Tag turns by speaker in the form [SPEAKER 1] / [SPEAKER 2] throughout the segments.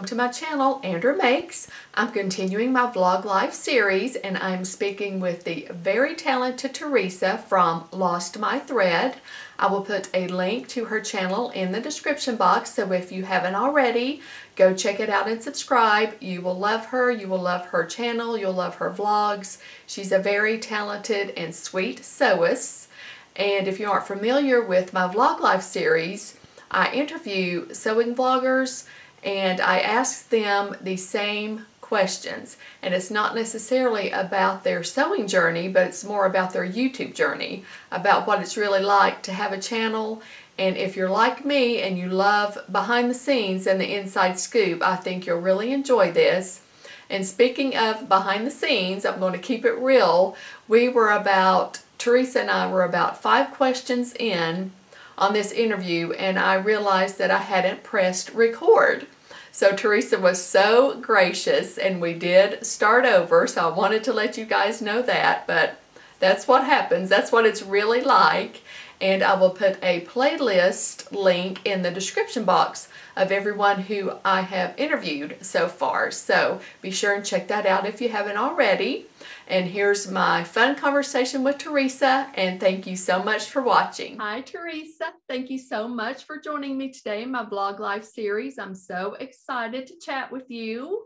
[SPEAKER 1] Welcome to my channel, Andra Makes. I'm continuing my vlog life series and I'm speaking with the very talented Theresa from Lost My Thread. I will put a link to her channel in the description box, so if you haven't already, go check it out and subscribe. You will love her, you will love her channel, you'll love her vlogs. She's a very talented and sweet sewist. And if you aren't familiar with my vlog life series, I interview sewing vloggers and I ask them the same questions. And it's not necessarily about their sewing journey, but it's more about their YouTube journey, about what it's really like to have a channel. And if you're like me and you love behind the scenes and the inside scoop, I think you'll really enjoy this. And speaking of behind the scenes, I'm going to keep it real. Theresa and I were about 5 questions in on this interview, and I realized that I hadn't pressed record. So Theresa was so gracious and we did start over, so I wanted to let you guys know that, but that's what happens. That's what it's really like. And I will put a playlist link in the description box of everyone who I have interviewed so far. So be sure and check that out if you haven't already. And here's my fun conversation with Theresa, and thank you so much for watching. Hi Theresa, thank you so much for joining me today in my Vlog Life series. I'm so excited to chat with you.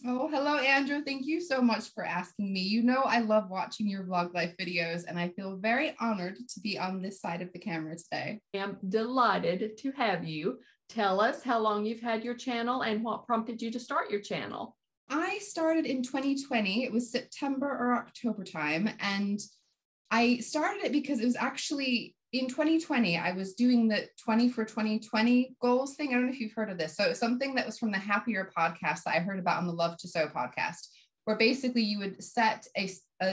[SPEAKER 2] Oh, hello, Andrew. Thank you so much for asking me. You know, I love watching your vlog life videos, and I feel very honored to be on this side of the camera today.
[SPEAKER 1] I'm delighted to have you. Tell us how long you've had your channel and what prompted you to start your channel.
[SPEAKER 2] I started in 2020. It was September or October time, and I started it because it was actually in 2020, I was doing the 20 for 2020 goals thing. I don't know if you've heard of this. So it's something that was from the Happier podcast that I heard about on the Love to Sew podcast, where basically you would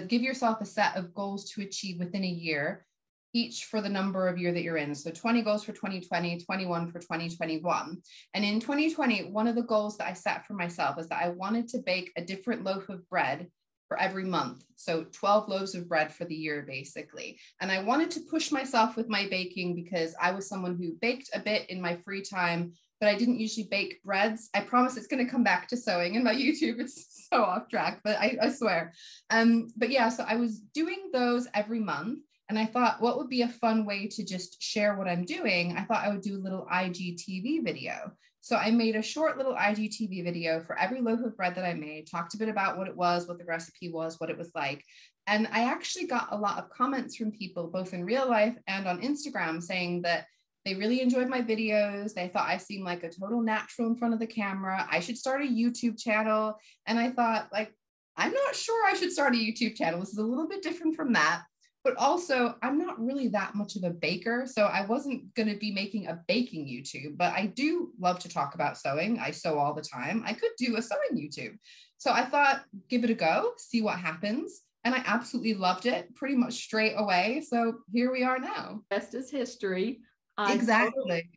[SPEAKER 2] give yourself a set of goals to achieve within a year, each for the number of year that you're in. So 20 goals for 2020, 21 for 2021. And in 2020, one of the goals that I set for myself is that I wanted to bake a different loaf of bread for every month. So 12 loaves of bread for the year, basically. And I wanted to push myself with my baking because I was someone who baked a bit in my free time, but I didn't usually bake breads. I promise it's going to come back to sewing in my YouTube. It's so off track, but I swear. But yeah, so I was doing those every month. And I thought, what would be a fun way to just share what I'm doing? I thought I would do a little IGTV video. So I made a short little IGTV video for every loaf of bread that I made, talked a bit about what it was, what the recipe was, what it was like. And I actually got a lot of comments from people, both in real life and on Instagram, saying that they really enjoyed my videos. They thought I seemed like a total natural in front of the camera. I should start a YouTube channel. And I thought, like, I'm not sure I should start a YouTube channel. This is a little bit different from that. But also, I'm not really that much of a baker, so I wasn't going to be making a baking YouTube, but I do love to talk about sewing. I sew all the time. I could do a sewing YouTube. So I thought, give it a go, see what happens. And I absolutely loved it pretty much straight away. So here we are now.
[SPEAKER 1] Rest is history.
[SPEAKER 2] Exactly.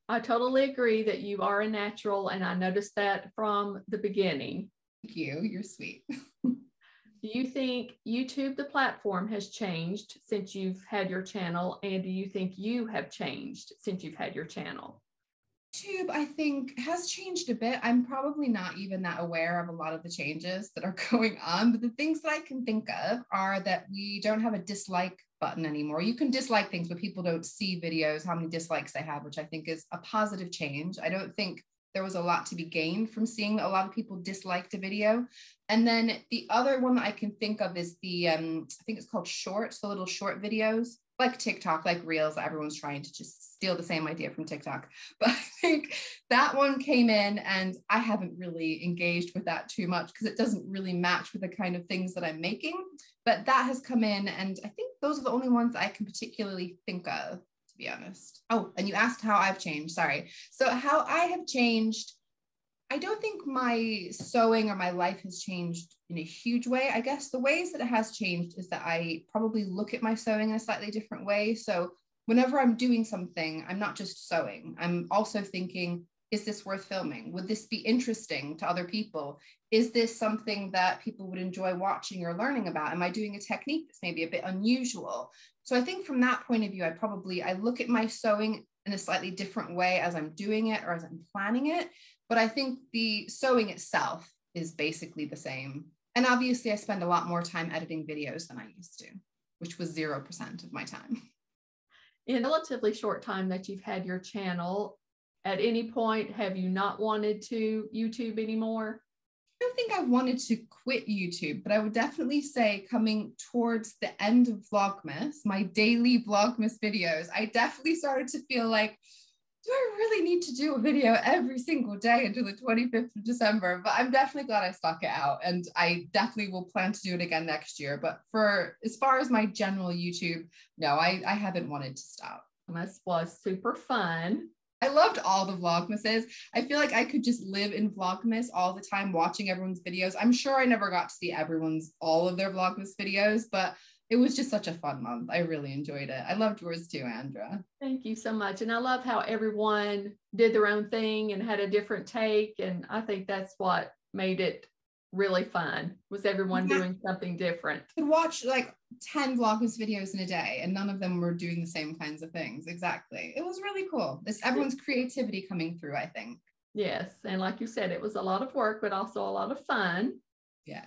[SPEAKER 1] I totally agree that you are a natural, and I noticed that from the beginning.
[SPEAKER 2] Thank you. You're sweet.
[SPEAKER 1] Do you think YouTube, the platform, has changed since you've had your channel? And do you think you have changed since you've had your channel?
[SPEAKER 2] YouTube, I think, has changed a bit. I'm probably not even that aware of a lot of the changes that are going on, but the things that I can think of are that we don't have a dislike button anymore. You can dislike things, but people don't see videos, how many dislikes they have, which I think is a positive change. I don't think there was a lot to be gained from seeing that a lot of people disliked a video. And then the other one that I can think of is the, I think it's called shorts, the little short videos, like TikTok, like Reels, that everyone's trying to just steal the same idea from TikTok. But I think that one came in and I haven't really engaged with that too much because it doesn't really match with the kind of things that I'm making. But that has come in, and I think those are the only ones I can particularly think of, to be honest. Oh, and you asked how I've changed. Sorry. So how I have changed, I don't think my sewing or my life has changed in a huge way. I guess the ways that it has changed is that I probably look at my sewing in a slightly different way. So whenever I'm doing something, I'm not just sewing. I'm also thinking, is this worth filming? Would this be interesting to other people? Is this something that people would enjoy watching or learning about? Am I doing a technique that's maybe a bit unusual? So I think from that point of view, I look at my sewing in a slightly different way as I'm doing it or as I'm planning it. But I think the sewing itself is basically the same. And obviously I spend a lot more time editing videos than I used to, which was 0% of my time.
[SPEAKER 1] In a relatively short time that you've had your channel, at any point, have you not wanted to YouTube anymore?
[SPEAKER 2] I don't think I wanted to quit YouTube, but I would definitely say coming towards the end of Vlogmas, my daily Vlogmas videos, I definitely started to feel like, do I really need to do a video every single day until the 25th of December? But I'm definitely glad I stuck it out, and I definitely will plan to do it again next year. But for as far as my general YouTube, no, I haven't wanted to stop.
[SPEAKER 1] This was super fun.
[SPEAKER 2] I loved all the Vlogmases. I feel like I could just live in Vlogmas all the time, watching everyone's videos. I'm sure I never got to see all of their Vlogmas videos, but it was just such a fun month. I really enjoyed it. I loved yours too, Andra.
[SPEAKER 1] Thank you so much. And I love how everyone did their own thing and had a different take. And I think that's what made it really fun, was everyone doing something different.
[SPEAKER 2] I could watch like 10 Vlogmas videos in a day and none of them were doing the same kinds of things. Exactly. It was really cool. It's everyone's creativity coming through, I think.
[SPEAKER 1] Yes. And like you said, it was a lot of work, but also a lot of fun.
[SPEAKER 2] Yeah.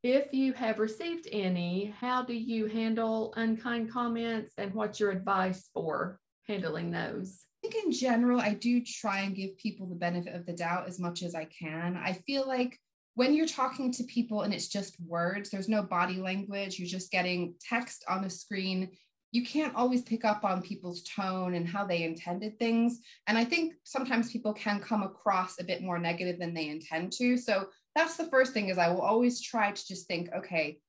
[SPEAKER 1] If you have received any, how do you handle unkind comments, and what's your advice for handling those?
[SPEAKER 2] I think in general, I do try and give people the benefit of the doubt as much as I can. I feel like when you're talking to people and it's just words, there's no body language, you're just getting text on a screen, you can't always pick up on people's tone and how they intended things. And I think sometimes people can come across a bit more negative than they intend to. So that's the first thing, is I will always try to just think, okay,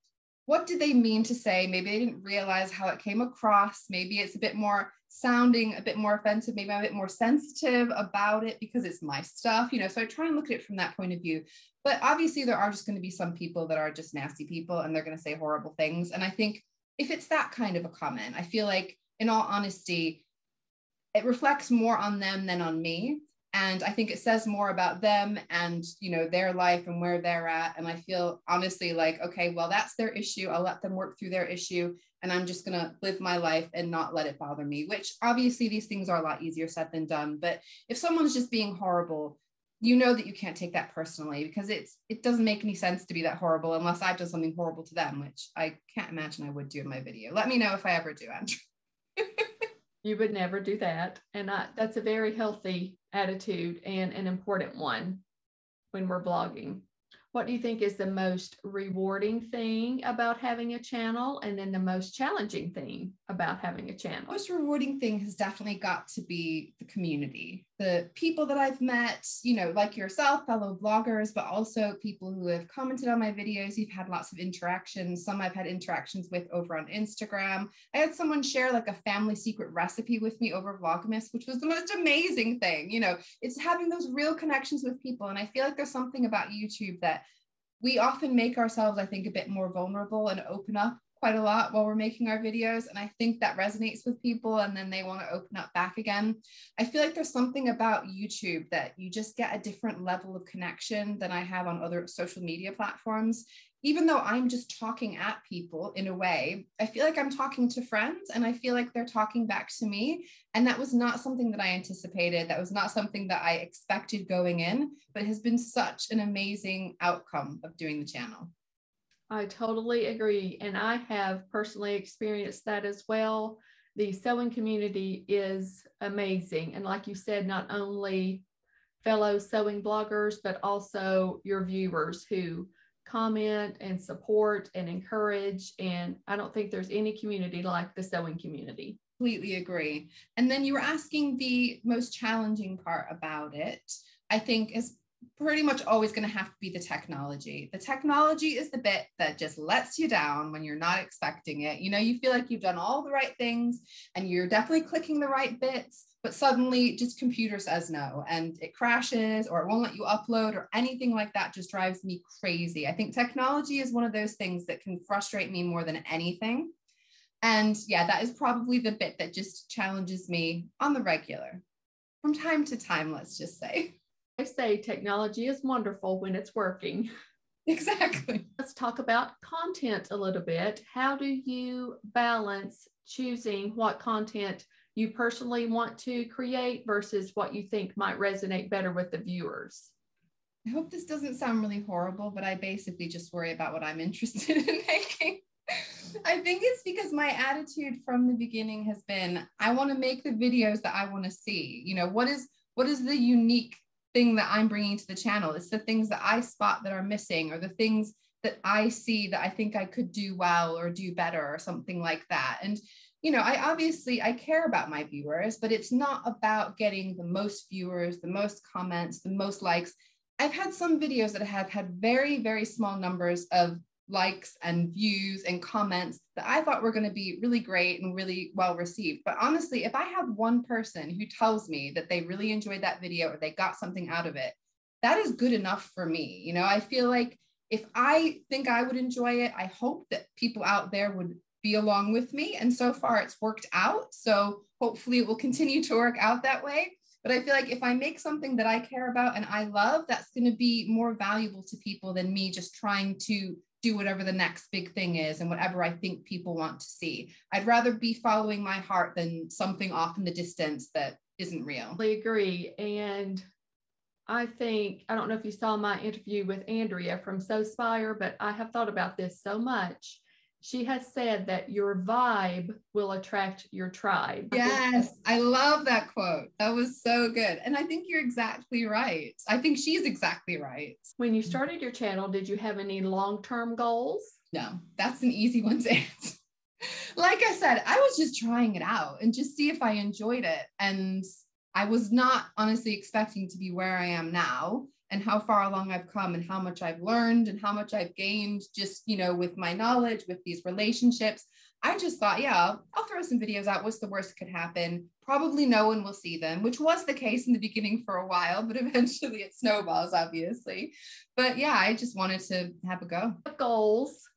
[SPEAKER 2] what did they mean to say? Maybe they didn't realize how it came across. Maybe it's a bit more sounding a bit more offensive. Maybe I'm a bit more sensitive about it because it's my stuff, so I try and look at it from that point of view. But obviously there are just going to be some people that are just nasty people and they're going to say horrible things. And I think if it's that kind of a comment, I feel like, in all honesty, it reflects more on them than on me. And I think it says more about them and, their life and where they're at. And I feel honestly like, okay, well, that's their issue. I'll let them work through their issue. And I'm just going to live my life and not let it bother me, which obviously these things are a lot easier said than done. But if someone's just being horrible, you know that you can't take that personally, because it doesn't make any sense to be that horrible unless I've done something horrible to them, which I can't imagine I would do in my video. Let me know if I ever do, Andrew.
[SPEAKER 1] You would never do that. And that's a very healthy attitude and an important one when we're blogging. What do you think is the most rewarding thing about having a channel, and then the most challenging thing about having a channel?
[SPEAKER 2] The most rewarding thing has definitely got to be the community, the people that I've met, like yourself, fellow bloggers, but also people who have commented on my videos. You've had lots of interactions. Some I've had interactions with over on Instagram. I had someone share like a family secret recipe with me over Vlogmas, which was the most amazing thing. It's having those real connections with people. And I feel like there's something about YouTube that we often make ourselves, I think, a bit more vulnerable and open up quite a lot while we're making our videos. And I think that resonates with people, and then they want to open up back again. I feel like there's something about YouTube that you just get a different level of connection than I have on other social media platforms. Even though I'm just talking at people in a way, I feel like I'm talking to friends, and I feel like they're talking back to me. And that was not something that I anticipated. That was not something that I expected going in, but has been such an amazing outcome of doing the channel.
[SPEAKER 1] I totally agree. And I have personally experienced that as well. The sewing community is amazing. And like you said, not only fellow sewing bloggers, but also your viewers who comment and support and encourage. And I don't think there's any community like the sewing community.
[SPEAKER 2] Completely agree. And then you were asking the most challenging part about it, I think, is pretty much always going to have to be the technology. The technology is the bit that just lets you down when you're not expecting it. You feel like you've done all the right things and you're definitely clicking the right bits, but suddenly just computer says no and it crashes, or it won't let you upload, or anything like that just drives me crazy. I think technology is one of those things that can frustrate me more than anything. And yeah, that is probably the bit that just challenges me on the regular, from time to time, let's just say.
[SPEAKER 1] I say technology is wonderful when it's working.
[SPEAKER 2] Exactly.
[SPEAKER 1] Let's talk about content a little bit. How do you balance choosing what content you personally want to create versus what you think might resonate better with the viewers?
[SPEAKER 2] I hope this doesn't sound really horrible, but I basically just worry about what I'm interested in making. I think it's because my attitude from the beginning has been, I want to make the videos that I want to see. You know, what is the unique thing that I'm bringing to the channel? It's the things that I spot that are missing, or the things that I see that I think I could do well or do better or something like that. And, you know, I care about my viewers, but it's not about getting the most viewers, the most comments, the most likes. I've had some videos that have had very, very small numbers of likes and views and comments that I thought were going to be really great and really well received. But honestly, if I have one person who tells me that they really enjoyed that video or they got something out of it, that is good enough for me. You know, I feel like if I think I would enjoy it, I hope that people out there would be along with me. And so far it's worked out. So hopefully it will continue to work out that way. But I feel like if I make something that I care about and I love, that's going to be more valuable to people than me just trying to do whatever the next big thing is and whatever I think people want to see. I'd rather be following my heart than something off in the distance that isn't real.
[SPEAKER 1] I agree. And I don't know if you saw my interview with Andrea from Spire, but I have thought about this so much. She has said that your vibe will attract your tribe.
[SPEAKER 2] Yes, I love that quote. That was so good. And I think you're exactly right. I think she's exactly right.
[SPEAKER 1] When you started your channel, did you have any long-term goals?
[SPEAKER 2] No, that's an easy one to answer. Like I said, I was just trying it out and just see if I enjoyed it. And I was not honestly expecting to be where I am now, and how far along I've come and how much I've learned and how much I've gained just, you know, with my knowledge, with these relationships. I just thought, yeah, I'll throw some videos out. What's the worst that could happen? Probably no one will see them, which was the case in the beginning for a while, but eventually it snowballs, obviously. But yeah, I just wanted to have a go.
[SPEAKER 1] Goals.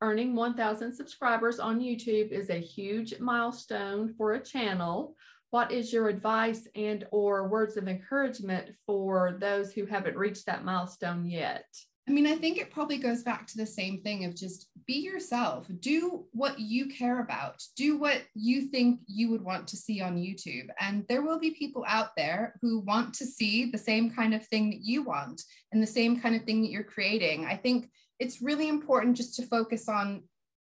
[SPEAKER 1] Earning 1,000 subscribers on YouTube is a huge milestone for a channel. What is your advice and or words of encouragement for those who haven't reached that milestone yet?
[SPEAKER 2] I mean, I think it probably goes back to the same thing of just be yourself, do what you care about, do what you think you would want to see on YouTube. And there will be people out there who want to see the same kind of thing that you want and the same kind of thing that you're creating. I think it's really important just to focus on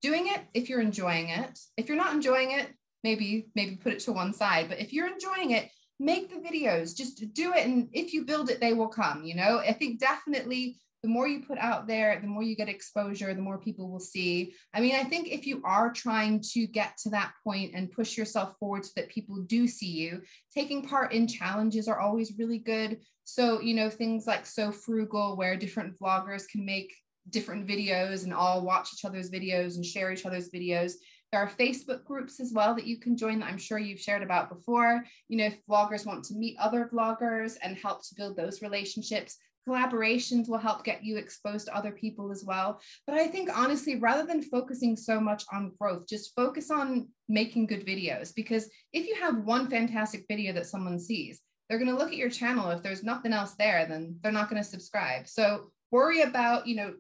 [SPEAKER 2] doing it if you're enjoying it. If you're not enjoying it, maybe put it to one side. But if you're enjoying it, make the videos, just do it. And if you build it, they will come. You know, I think definitely the more you put out there, the more you get exposure, the more people will see. I mean, I think if you are trying to get to that point and push yourself forward so that people do see you, taking part in challenges are always really good. So, you know, things like So Frugal, where different vloggers can make different videos and all watch each other's videos and share each other's videos. There are Facebook groups as well that you can join that I'm sure you've shared about before. You know, if vloggers want to meet other vloggers and help to build those relationships, collaborations will help get you exposed to other people as well. But I think honestly, rather than focusing so much on growth, just focus on making good videos. Because if you have one fantastic video that someone sees, they're going to look at your channel. If there's nothing else there, then they're not going to subscribe. So worry about, you know,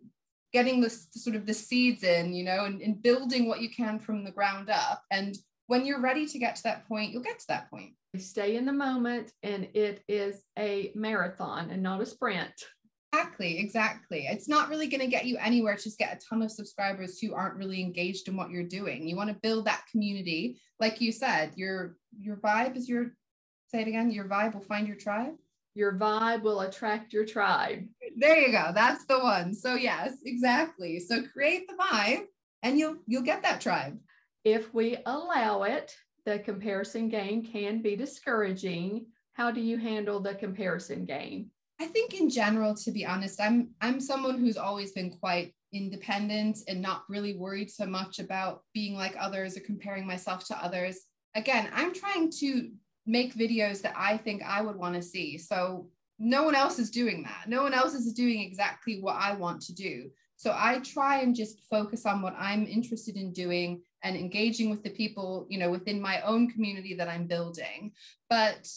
[SPEAKER 2] getting this sort of the seeds in, you know, and building what you can from the ground up. And when you're ready to get to that point, you'll get to that point.
[SPEAKER 1] Stay in the moment, and it is a marathon and not a sprint.
[SPEAKER 2] Exactly. It's not really going to get you anywhere to just get a ton of subscribers who aren't really engaged in what you're doing. You want to build that community. Like you said, your vibe is say it again, your vibe will find your tribe.
[SPEAKER 1] Your vibe will attract your tribe.
[SPEAKER 2] There you go. That's the one. So yes, exactly. So create the vibe and you'll get that tribe.
[SPEAKER 1] If we allow it, the comparison game can be discouraging. How do you handle the comparison game?
[SPEAKER 2] I think in general, to be honest, I'm someone who's always been quite independent and not really worried so much about being like others or comparing myself to others. Again, I'm trying to make videos that I think I would want to see. So no one else is doing that. No one else is doing exactly what I want to do. So I try and just focus on what I'm interested in doing and engaging with the people, you know, within my own community that I'm building. But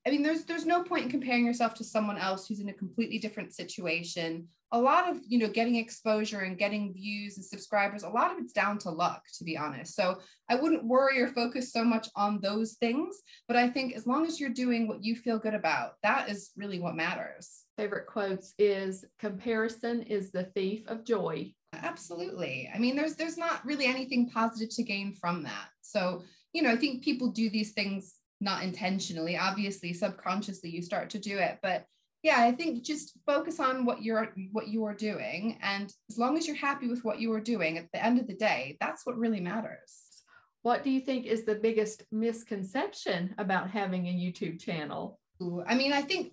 [SPEAKER 2] I mean, there's no point in comparing yourself to someone else who's in a completely different situation. a lot of, getting exposure and getting views and subscribers, a lot of it's down to luck, to be honest. So I wouldn't worry or focus so much on those things. But I think as long as you're doing what you feel good about, that is really what matters.
[SPEAKER 1] Favorite quotes is comparison is the thief of joy.
[SPEAKER 2] Absolutely. I mean, there's not really anything positive to gain from that. So, I think people do these things not intentionally. Obviously, subconsciously you start to do it, but yeah, I think just focus on what you are doing, and as long as you're happy with what you are doing at the end of the day, that's what really matters.
[SPEAKER 1] What do you think is the biggest misconception about having a YouTube channel?
[SPEAKER 2] I mean, I think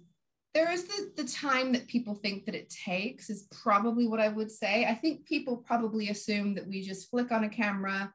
[SPEAKER 2] there is the time that people think that it takes is probably what I would say. I think people probably assume that we just flick on a camera,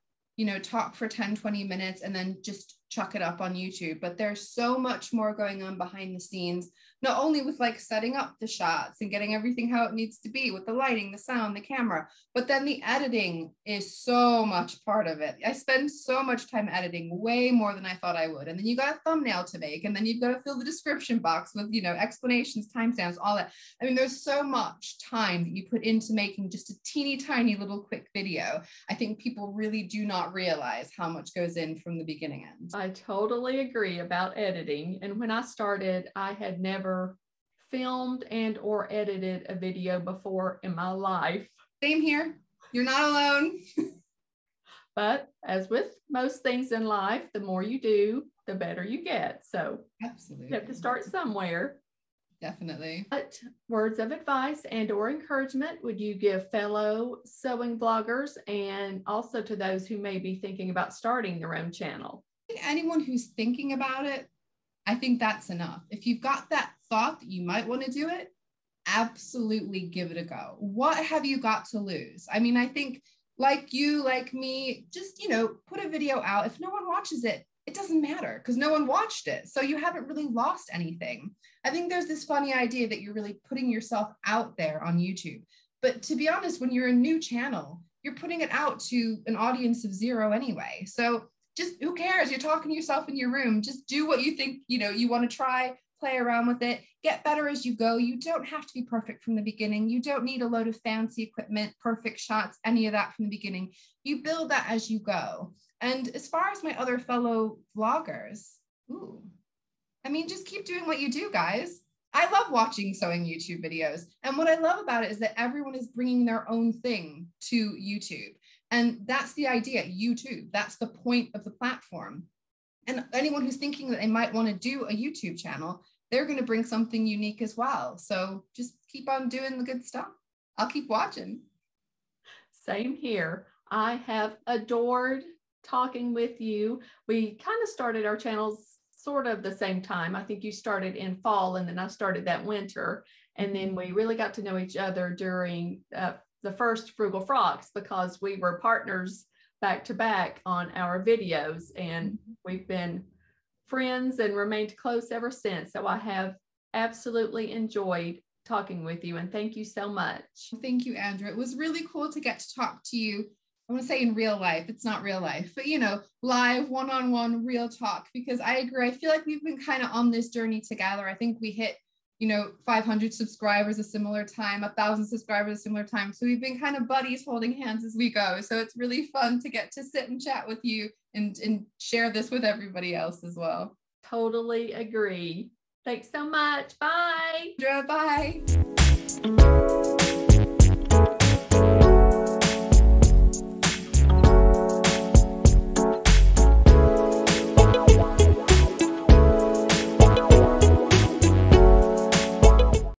[SPEAKER 2] talk for 10, 20 minutes and then just chuck it up on YouTube. But there's so much more going on behind the scenes, not only with like setting up the shots and getting everything how it needs to be with the lighting, the sound, the camera, but then the editing is so much part of it. I spend so much time editing, way more than I thought I would. And then you got a thumbnail to make, and then you've got to fill the description box with, explanations, timestamps, all that. I mean, there's so much time that you put into making just a teeny tiny little quick video. I think people really do not realize how much goes in from the beginning end.
[SPEAKER 1] I totally agree about editing. And when I started, I had never filmed and or edited a video before in my life.
[SPEAKER 2] Same here. You're not alone.
[SPEAKER 1] But as with most things in life, the more you do, the better you get. So
[SPEAKER 2] absolutely,
[SPEAKER 1] you have to start somewhere.
[SPEAKER 2] Definitely.
[SPEAKER 1] What words of advice and or encouragement would you give fellow sewing bloggers, and also to those who may be thinking about starting their own channel?
[SPEAKER 2] Anyone who's thinking about it, I think that's enough. If you've got that thought that you might want to do it, absolutely give it a go. What have you got to lose? I mean, I think like you, like me, just, put a video out. If no one watches it, it doesn't matter because no one watched it. So you haven't really lost anything. I think there's this funny idea that you're really putting yourself out there on YouTube. But to be honest, when you're a new channel, you're putting it out to an audience of 0 anyway. So just who cares? You're talking to yourself in your room. Just do what you think, you want to try, play around with it, get better as you go. You don't have to be perfect from the beginning. You don't need a load of fancy equipment, perfect shots, any of that from the beginning. You build that as you go. And as far as my other fellow vloggers, just keep doing what you do, guys. I love watching sewing YouTube videos. And what I love about it is that everyone is bringing their own thing to YouTube. And that's the idea, YouTube. That's the point of the platform. And anyone who's thinking that they might want to do a YouTube channel, they're going to bring something unique as well. So just keep on doing the good stuff. I'll keep watching.
[SPEAKER 1] Same here. I have adored talking with you. We kind of started our channels sort of the same time. I think you started in fall and then I started that winter. And then we really got to know each other during the first Frugal Frocks because we were partners back to back on our videos, and we've been friends and remained close ever since. So I have absolutely enjoyed talking with you, and thank you so much.
[SPEAKER 2] Thank you, Andra. It was really cool to get to talk to you. I want to say in real life, it's not real life, but live, one-on-one, real talk, because I agree. I feel like we've been kind of on this journey together. I think we hit 500 subscribers a similar time, 1,000 subscribers a similar time. So we've been kind of buddies holding hands as we go. So it's really fun to get to sit and chat with you and share this with everybody else as well.
[SPEAKER 1] Totally agree. Thanks so much. Bye.
[SPEAKER 2] Bye.